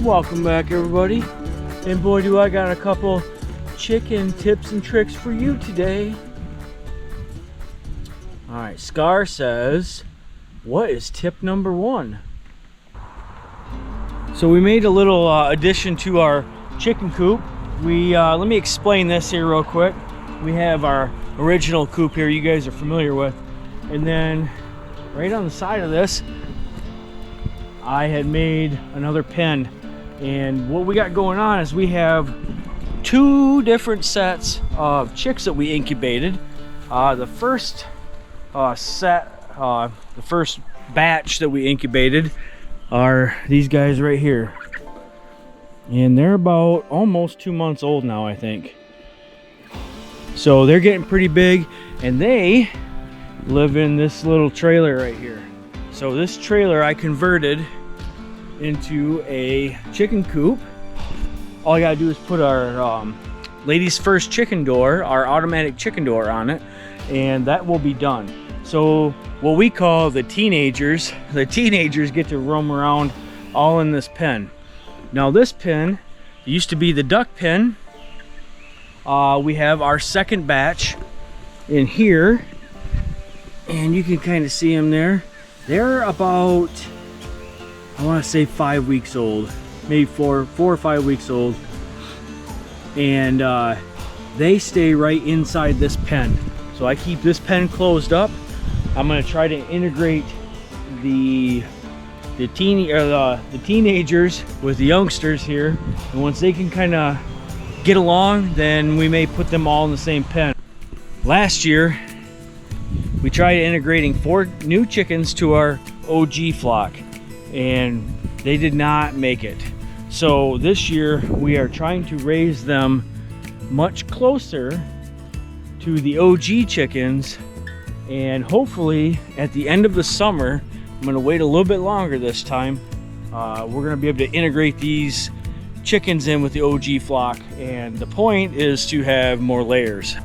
Welcome back, everybody. And boy, do I got a couple chicken tips and tricks for you today. All right, Scar says, what is tip number 1? So we made a little addition to our chicken coop. Let me explain this here real quick. We have our original coop here you guys are familiar with. And then right on the side of this, I had made another pen. And what we got going on is we have 2 different sets of chicks that we incubated. The first the first batch that we incubated are these guys right here. And they're about almost 2 months old now, I think. So they're getting pretty big, and they live in this little trailer right here. So this trailer I converted into a chicken coop. All I gotta do is put our ladies first chicken door, our automatic chicken door on it, and that will be done. So what we call the teenagers get to roam around all in this pen. Now this pen used to be the duck pen. We have our second batch in here, and you can kind of see them there. They're about, I want to say 5 weeks old, maybe four or 5 weeks old, and they stay right inside this pen. So I keep this pen closed up. I'm going to try to integrate the teenagers with the youngsters here, and once they can kind of get along, then we may put them all in the same pen. Last year we tried integrating 4 new chickens to our OG flock, and they did not make it. So this year we are trying to raise them much closer to the OG chickens, and hopefully at the end of the summer, I'm going to wait a little bit longer this time, we're going to be able to integrate these chickens in with the OG flock, and the point is to have more layers.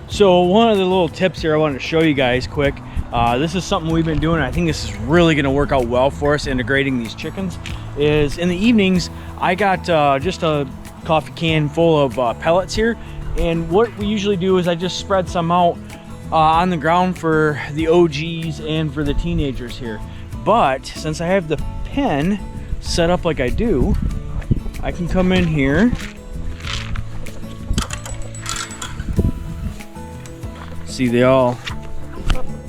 So one of the little tips here I wanted to show you guys quick. This is something we've been doing. I think this is really going to work out well for us integrating these chickens. Is in the evenings I got just a coffee can full of pellets here, and what we usually do is I just spread some out on the ground for the OGs and for the teenagers here. But since I have the pen set up like I do, I can come in here, see they all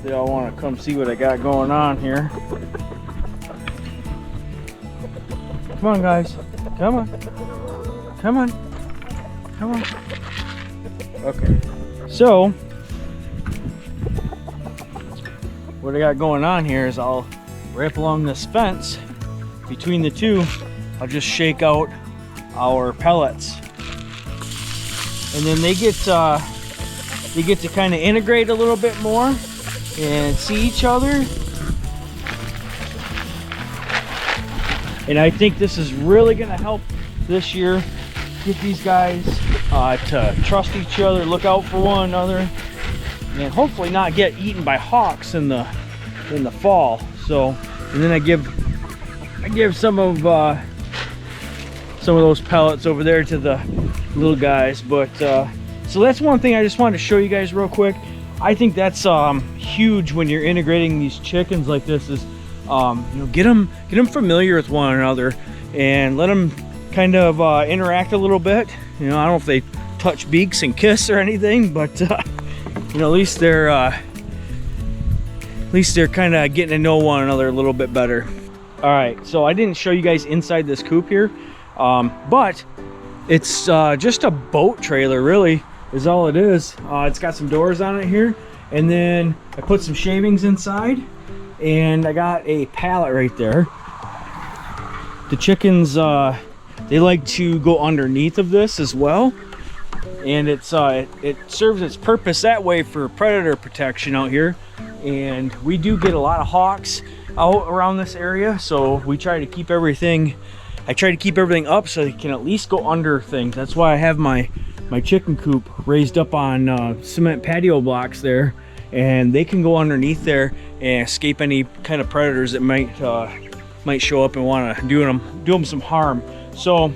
want to come see what I got going on here. Come on guys, come on, come on, come on. Okay, so what I got going on here is I'll right along this fence between the two, I'll just shake out our pellets, and then they get to kind of integrate a little bit more and see each other. And I think this is really going to help this year get these guys to trust each other, look out for one another, and hopefully not get eaten by hawks in the fall. So, and then I give some of those pellets over there to the little guys. But so that's one thing I just wanted to show you guys real quick. I think that's huge when you're integrating these chickens like this, is you know, get them familiar with one another and let them kind of interact a little bit. You know, I don't know if they touch beaks and kiss or anything, but you know, at least they're kind of getting to know one another a little bit better. All right, so I didn't show you guys inside this coop here, but it's just a boat trailer, really, is all it is. It's got some doors on it here, and then I put some shavings inside, and I got a pallet right there. The chickens, they like to go underneath of this as well, and it serves its purpose that way for predator protection out here. And we do get a lot of hawks out around this area, so we try to keep everything, I try to keep everything up so they can at least go under things. That's why I have my chicken coop raised up on cement patio blocks there, and they can go underneath there and escape any kind of predators that might might show up and want to do them some harm. So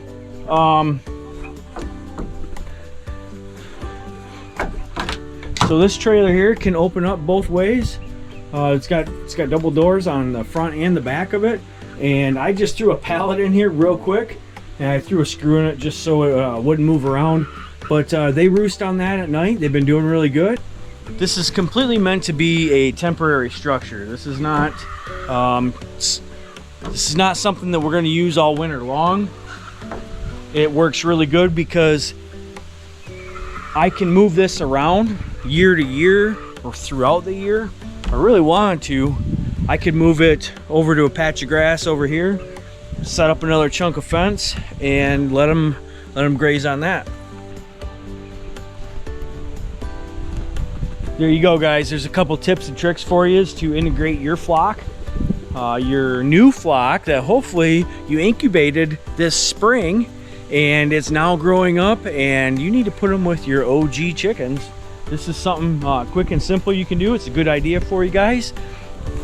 so this trailer here can open up both ways. It's got double doors on the front and the back of it, and I just threw a pallet in here real quick, and I threw a screw in it just so it wouldn't move around. But they roost on that at night. They've been doing really good. This is completely meant to be a temporary structure. This is not something that we're going to use all winter long. It works really good because I can move this around year to year or throughout the year. If I really wanted to, I could move it over to a patch of grass over here, set up another chunk of fence, and let them graze on that. There you go, guys. There's a couple tips and tricks for you to integrate your flock, your new flock that hopefully you incubated this spring and it's now growing up, and you need to put them with your OG chickens. This is something quick and simple you can do. It's a good idea for you guys.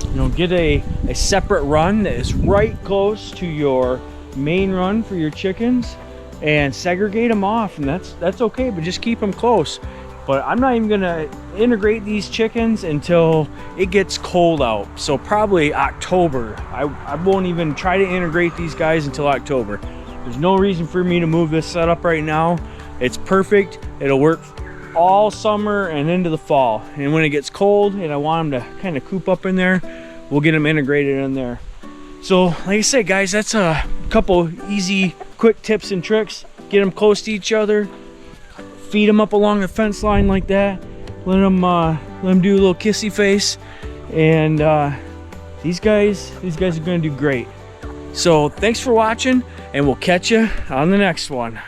You know, get a separate run that is right close to your main run for your chickens and segregate them off, and that's okay, but just keep them close. But I'm not even gonna integrate these chickens until it gets cold out. So probably October. I won't even try to integrate these guys until October. There's no reason for me to move this setup right now. It's perfect. It'll work all summer and into the fall. And when it gets cold and I want them to kind of coop up in there, we'll get them integrated in there. So like I said, guys, that's a couple easy, quick tips and tricks. Get them close to each other. Feed them up along the fence line like that. Let them do a little kissy face. And these guys are gonna do great. So thanks for watching, and we'll catch you on the next one.